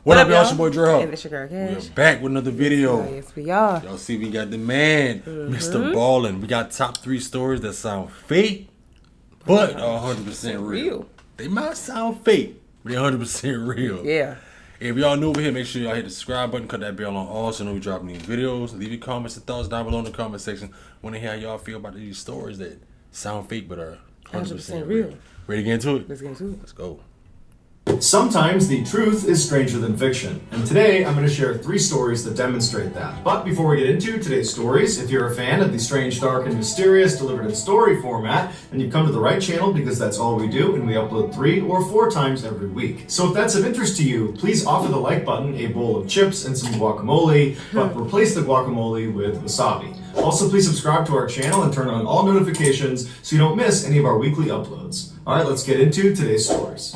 What up, y'all? It's your boy Dre. And it's your girl, Cash. We're back with another video. Yes, we are. Y'all see we got the man, MrBallen. We got top 3 stories that sound fake, but are 100% real. They might sound fake, but they're 100% real. Yeah. If y'all new over here, make sure y'all hit the subscribe button, cut that bell on all so you know we dropping these videos. Leave your comments and thoughts down below in the comment section. Want to hear how y'all feel about these stories that sound fake but are 100% real. Ready to get into it? Let's get into it. Let's go. Sometimes the truth is stranger than fiction, and today I'm going to share 3 stories that demonstrate that. But before we get into today's stories, if you're a fan of the strange, dark, and mysterious delivered in story format, then you've come to the right channel because that's all we do, and we upload 3 or 4 times every week. So if that's of interest to you, please offer the like button, a bowl of chips, and some guacamole, but replace the guacamole with wasabi. Also, please subscribe to our channel and turn on all notifications so you don't miss any of our weekly uploads. Alright, let's get into today's stories.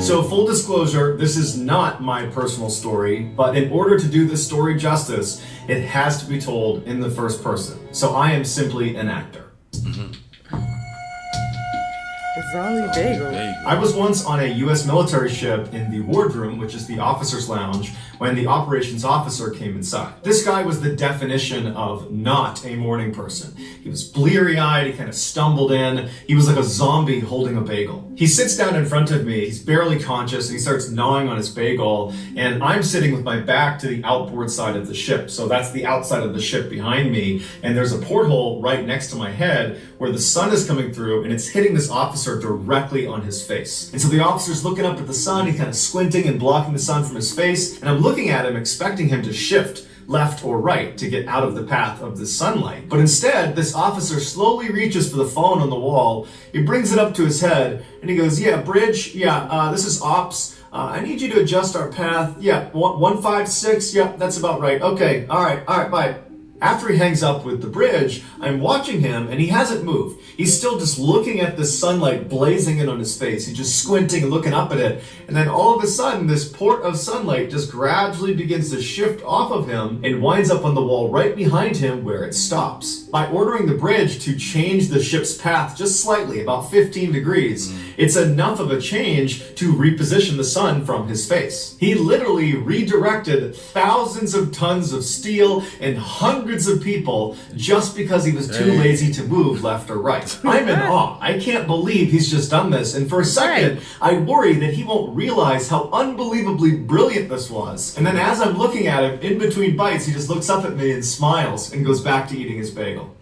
So full disclosure, this is not my personal story, but in order to do this story justice, it has to be told in the first person. So I am simply an actor. It's only bagel. I was once on a U.S. military ship in the wardroom, which is the officer's lounge, when the operations officer came inside. This guy was the definition of not a morning person. He was bleary-eyed, he kind of stumbled in. He was like a zombie holding a bagel. He sits down in front of me, he's barely conscious, and he starts gnawing on his bagel, and I'm sitting with my back to the outboard side of the ship. So that's the outside of the ship behind me, and there's a porthole right next to my head where the sun is coming through, and it's hitting this officer directly on his face. And so the officer's looking up at the sun, he's kind of squinting and blocking the sun from his face, and I'm looking at him expecting him to shift left or right to get out of the path of the sunlight. But instead, this officer slowly reaches for the phone on the wall, he brings it up to his head, and he goes, "Yeah, bridge, this is ops. I need you to adjust our path. Yeah, 156, yeah, that's about right. Okay, all right, bye." After he hangs up with the bridge, I'm watching him and he hasn't moved. He's still just looking at the sunlight blazing in on his face. He's just squinting and looking up at it. And then all of a sudden, this port of sunlight just gradually begins to shift off of him and winds up on the wall right behind him where it stops. By ordering the bridge to change the ship's path just slightly, about 15 degrees, it's enough of a change to reposition the sun from his face. He literally redirected thousands of tons of steel and hundreds of people just because he was too lazy to move left or right. I'm in awe. I can't believe he's just done this. And for a second, I worry that he won't realize how unbelievably brilliant this was. And then as I'm looking at him, in between bites, he just looks up at me and smiles and goes back to eating his bagel.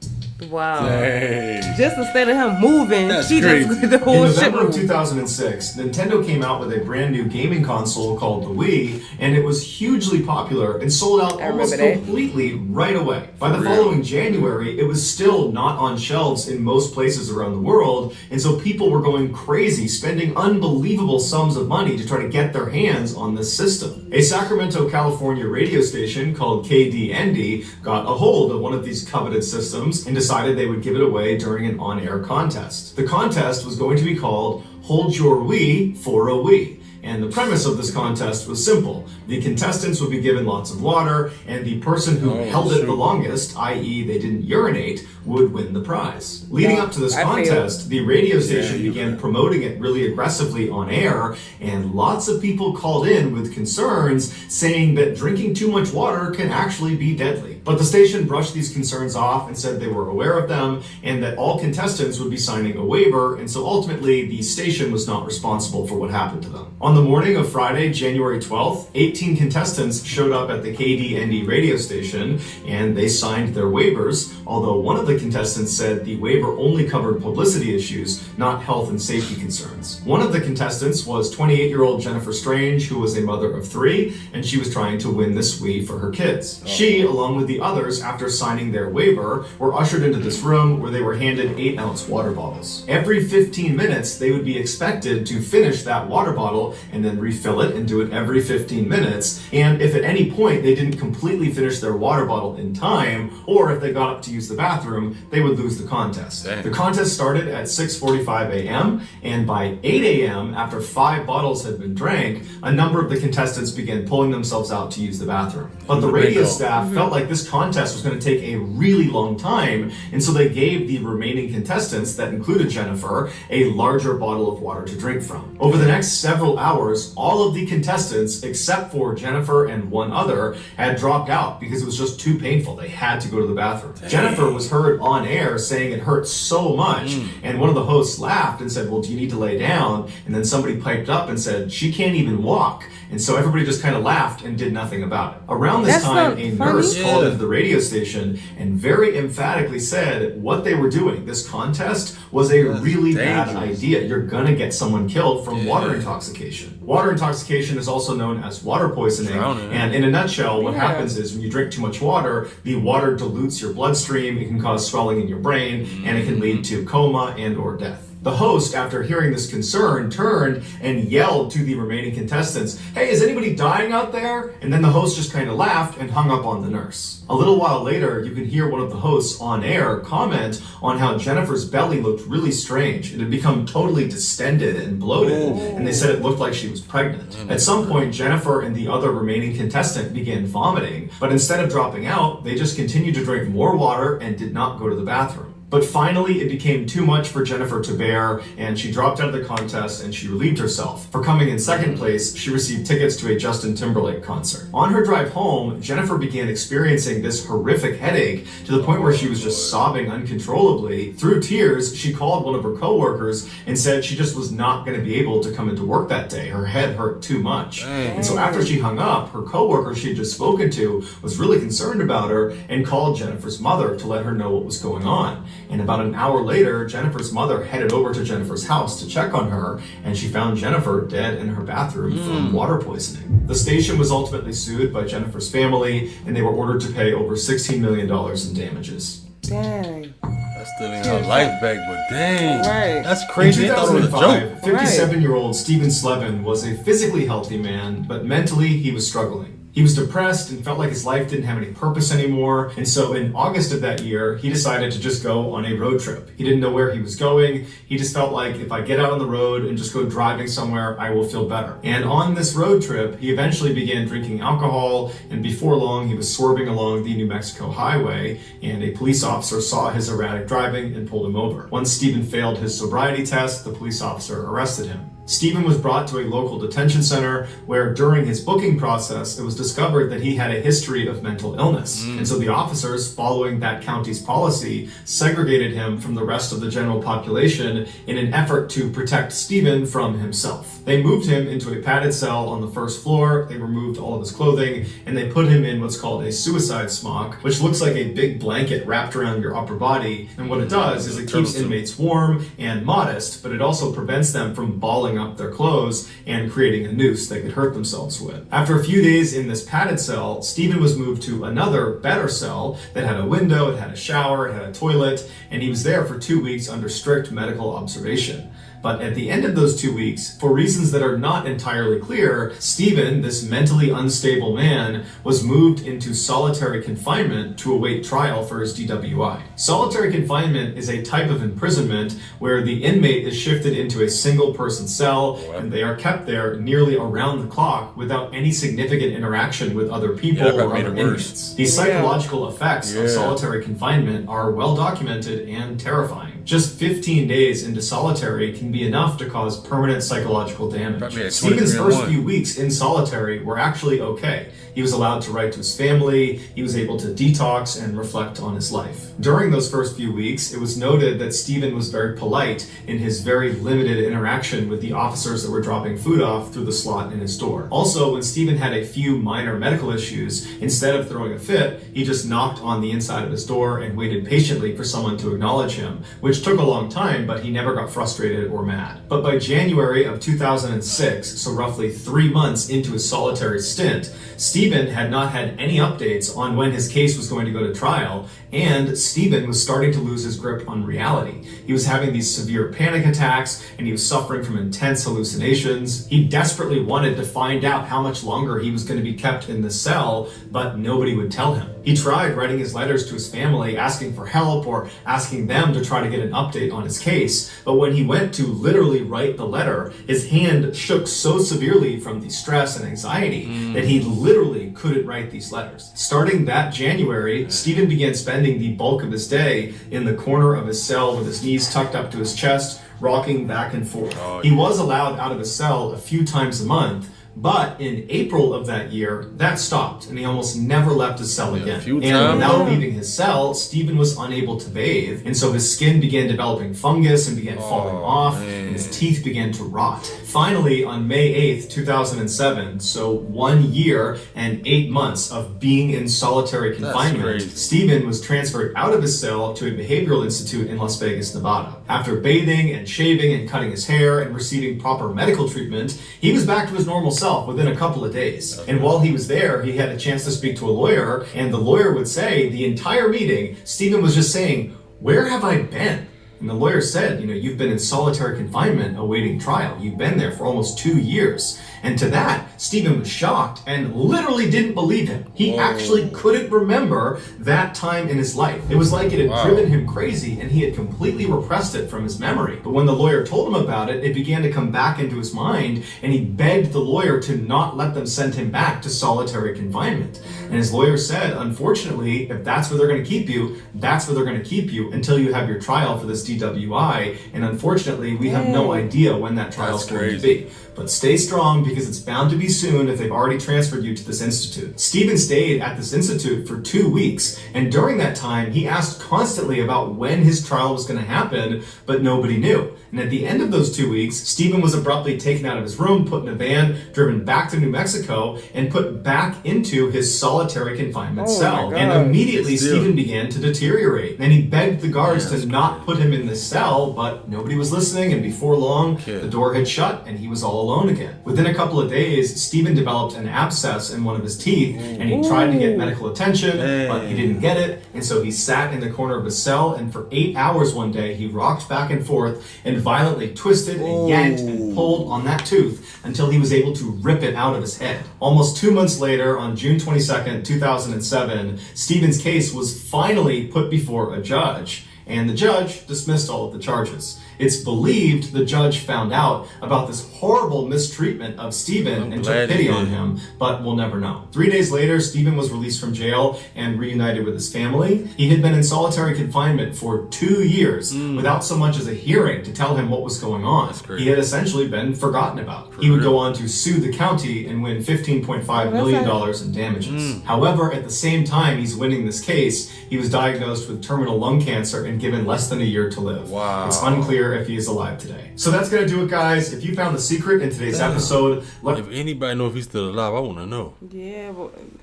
Wow. Dang. Just instead of him moving, That's she crazy. just the whole In ship November of moved. 2006, Nintendo came out with a brand new gaming console called the Wii, and it was hugely popular and sold out almost completely right away. By the following January, it was still not on shelves in most places around the world, and so people were going crazy, spending unbelievable sums of money to try to get their hands on this system. A Sacramento, California radio station called KDND got a hold of one of these coveted systems and decided they would give it away during an on-air contest. The contest was going to be called Hold Your Wii for a Wii. And the premise of this contest was simple. The contestants would be given lots of water, and the person who held it the longest, i.e. they didn't urinate, would win the prize. Leading up to this contest, the radio station began promoting it really aggressively on air, and lots of people called in with concerns saying that drinking too much water can actually be deadly. But the station brushed these concerns off and said they were aware of them, and that all contestants would be signing a waiver, and so ultimately the station was not responsible for what happened to them. On the morning of Friday, January 12th, 18 contestants showed up at the KDND radio station, and they signed their waivers, although one of the contestants said the waiver only covered publicity issues, not health and safety concerns. One of the contestants was 28-year-old Jennifer Strange, who was a mother of 3, and she was trying to win this Wii for her kids. She, along with the others, after signing their waiver, were ushered into this room where they were handed 8-ounce water bottles. Every 15 minutes, they would be expected to finish that water bottle and then refill it and do it every 15 minutes. And if at any point they didn't completely finish their water bottle in time, or if they got up to use the bathroom, they would lose the contest. Dang. The contest started at 6:45 a.m. and by 8 a.m., after 5 bottles had been drank, a number of the contestants began pulling themselves out to use the bathroom. But the radio staff felt like this contest was going to take a really long time, and so they gave the remaining contestants, that included Jennifer, a larger bottle of water to drink from. Over the next several hours, all of the contestants, except for Jennifer and one other, had dropped out because it was just too painful. They had to go to the bathroom. Dang. Jennifer was heard on air saying it hurt so much, and one of the hosts laughed and said, well, do you need to lay down? And then somebody piped up and said, she can't even walk. And so everybody just kind of laughed and did nothing about it. Around this time, a nurse called into the radio station and very emphatically said what they were doing, this contest, was a really bad idea. You're gonna get someone killed from water intoxication. Water intoxication is also known as water poisoning. And in a nutshell, what happens is when you drink too much water, the water dilutes your bloodstream, it can cause swelling in your brain, and it can lead to coma and or death. The host, after hearing this concern, turned and yelled to the remaining contestants, hey, is anybody dying out there? And then the host just kind of laughed and hung up on the nurse. A little while later, you can hear one of the hosts on air comment on how Jennifer's belly looked really strange. It had become totally distended and bloated, and they said it looked like she was pregnant. At some point, Jennifer and the other remaining contestant began vomiting, but instead of dropping out, they just continued to drink more water and did not go to the bathroom. But finally, it became too much for Jennifer to bear, and she dropped out of the contest and she relieved herself. For coming in second place, she received tickets to a Justin Timberlake concert. On her drive home, Jennifer began experiencing this horrific headache to the point where she was just sobbing uncontrollably. Through tears, she called one of her coworkers and said she just was not going to be able to come into work that day. Her head hurt too much. And so after she hung up, her coworker she had just spoken to was really concerned about her and called Jennifer's mother to let her know what was going on. And about an hour later, Jennifer's mother headed over to Jennifer's house to check on her, and she found Jennifer dead in her bathroom from water poisoning. The station was ultimately sued by Jennifer's family, and they were ordered to pay over $16 million in damages. Dang. That's still in her life back, but dang. Right. That's crazy. In I thought it was a 2005, joke. 57-year-old Stephen Slevin was a physically healthy man, but mentally he was struggling. He was depressed and felt like his life didn't have any purpose anymore. And so in August of that year, he decided to just go on a road trip. He didn't know where he was going. He just felt like if I get out on the road and just go driving somewhere, I will feel better. And on this road trip, he eventually began drinking alcohol. And before long, he was swerving along the New Mexico highway. And a police officer saw his erratic driving and pulled him over. Once Stephen failed his sobriety test, the police officer arrested him. Stephen was brought to a local detention center where during his booking process, it was discovered that he had a history of mental illness. And so the officers, following that county's policy, segregated him from the rest of the general population in an effort to protect Stephen from himself. They moved him into a padded cell on the first floor, they removed all of his clothing, and they put him in what's called a suicide smock, which looks like a big blanket wrapped around your upper body. And what it does is it keeps inmates warm and modest, but it also prevents them from balling up their clothes and creating a noose they could hurt themselves with. After a few days in this padded cell, Stephen was moved to another better cell that had a window, it had a shower, it had a toilet, and he was there for 2 weeks under strict medical observation. But at the end of those 2 weeks, for reasons that are not entirely clear, Stephen, this mentally unstable man, was moved into solitary confinement to await trial for his DWI. Solitary confinement is a type of imprisonment where the inmate is shifted into a single-person cell, and they are kept there nearly around the clock without any significant interaction with other people or other inmates. The psychological effects of solitary confinement are well documented and terrifying. Just 15 days into solitary can be enough to cause permanent psychological damage. Stephen's first few weeks in solitary were actually okay. He was allowed to write to his family, he was able to detox and reflect on his life. During those first few weeks, it was noted that Stephen was very polite in his very limited interaction with the officers that were dropping food off through the slot in his door. Also, when Stephen had a few minor medical issues, instead of throwing a fit, he just knocked on the inside of his door and waited patiently for someone to acknowledge him, which which took a long time, but he never got frustrated or mad. But by January of 2006, so roughly 3 months into his solitary stint, Stephen had not had any updates on when his case was going to go to trial, and Stephen was starting to lose his grip on reality. He was having these severe panic attacks, and he was suffering from intense hallucinations. He desperately wanted to find out how much longer he was going to be kept in the cell, but nobody would tell him. He tried writing his letters to his family, asking for help or asking them to try to get an update on his case, but when he went to literally write the letter, his hand shook so severely from the stress and anxiety that he literally couldn't write these letters. Starting that January, Stephen began spending the bulk of his day in the corner of his cell with his knees tucked up to his chest, rocking back and forth. He was allowed out of his cell a few times a month, but in April of that year, that stopped, and he almost never left his cell again. And without leaving his cell, Stephen was unable to bathe, and so his skin began developing fungus and began falling off, and his teeth began to rot. Finally, on May 8th, 2007, so 1 year and 8 months of being in solitary confinement, Stephen was transferred out of his cell to a behavioral institute in Las Vegas, Nevada. After bathing and shaving and cutting his hair and receiving proper medical treatment, he was back to his normal self within a couple of days. And while he was there, he had a chance to speak to a lawyer, and the lawyer would say the entire meeting, Stephen was just saying, "Where have I been?" And the lawyer said, "You've been in solitary confinement awaiting trial. You've been there for almost 2 years." And to that, Stephen was shocked and literally didn't believe him. He actually couldn't remember that time in his life. It was like it had driven him crazy, and he had completely repressed it from his memory. But when the lawyer told him about it, it began to come back into his mind, and he begged the lawyer to not let them send him back to solitary confinement. And his lawyer said, unfortunately, if that's where they're going to keep you, that's where they're going to keep you until you have your trial for this DWI. And unfortunately, we have no idea when that trial is going to be. But stay strong, because it's bound to be soon if they've already transferred you to this institute. Stephen stayed at this institute for 2 weeks, and during that time, he asked constantly about when his trial was going to happen, but nobody knew. And at the end of those 2 weeks, Stephen was abruptly taken out of his room, put in a van, driven back to New Mexico, and put back into his solitary confinement cell. And immediately, Stephen began to deteriorate. And he begged the guards to not put him in this cell, but nobody was listening, and before long, the door had shut, and he was all alone again. Within a couple of days, Stephen developed an abscess in one of his teeth, and he tried to get medical attention, but he didn't get it, and so he sat in the corner of his cell, and for 8 hours one day, he rocked back and forth and violently twisted and yanked and pulled on that tooth until he was able to rip it out of his head. Almost 2 months later, on June 22nd, 2007, Stephen's case was finally put before a judge, and the judge dismissed all of the charges. It's believed the judge found out about this horrible mistreatment of Stephen and took pity on him, but we'll never know. 3 days later, Stephen was released from jail and reunited with his family. He had been in solitary confinement for 2 years without so much as a hearing to tell him what was going on. He had essentially been forgotten about. He would go on to sue the county and win $15.5 million in damages. However, at the same time he's winning this case, he was diagnosed with terminal lung cancer and given less than a year to live. It's unclear if he is alive today. So that's gonna do it, guys. If you found the secret in today's episode, if anybody know if he's still alive, I want to know. Yeah,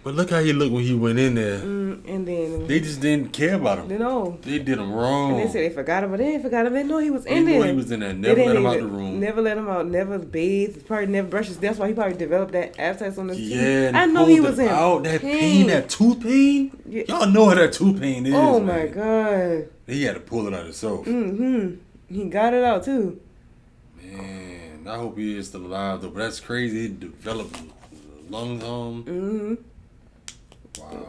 but look how he looked when he went in there. And then they just didn't care about him. They did him wrong. And they said they forgot him, but they didn't forgot him. They know he was in there. They knew he was in there. Never let him out the room. Never let him out. Never bathed. Probably never brushed his. That's why he probably developed that abscess on his teeth. Yeah, I know he was in that pain, that tooth pain. Yeah. Y'all know how that tooth pain is. Oh my God. He had to pull it out himself. He got it out too. Man, I hope he is still alive though. But that's crazy. He developed lungs on. Wow.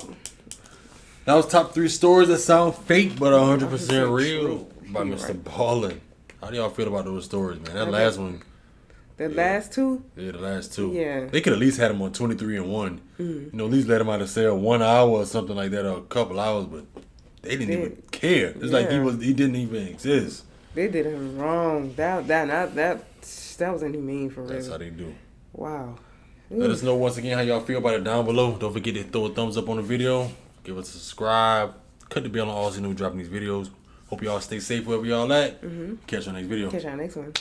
That was top 3 stories that sound fake but 100% real by MrBallen. How do y'all feel about those stories, man? That last one. The last two? Yeah, the last two. Yeah. They could at least had him on 23-1. You know, at least let him out of cell 1 hour or something like that, or a couple hours, but they didn't even care. It's like he didn't even exist. They did him wrong. That was inhumane for real. That's how they do. Wow. Let us know once again how y'all feel about it down below. Don't forget to throw a thumbs up on the video. Give us a subscribe. Cut the bell on all so you know we're dropping these videos. Hope y'all stay safe wherever y'all at. Catch you on the next video. Catch you on the next one.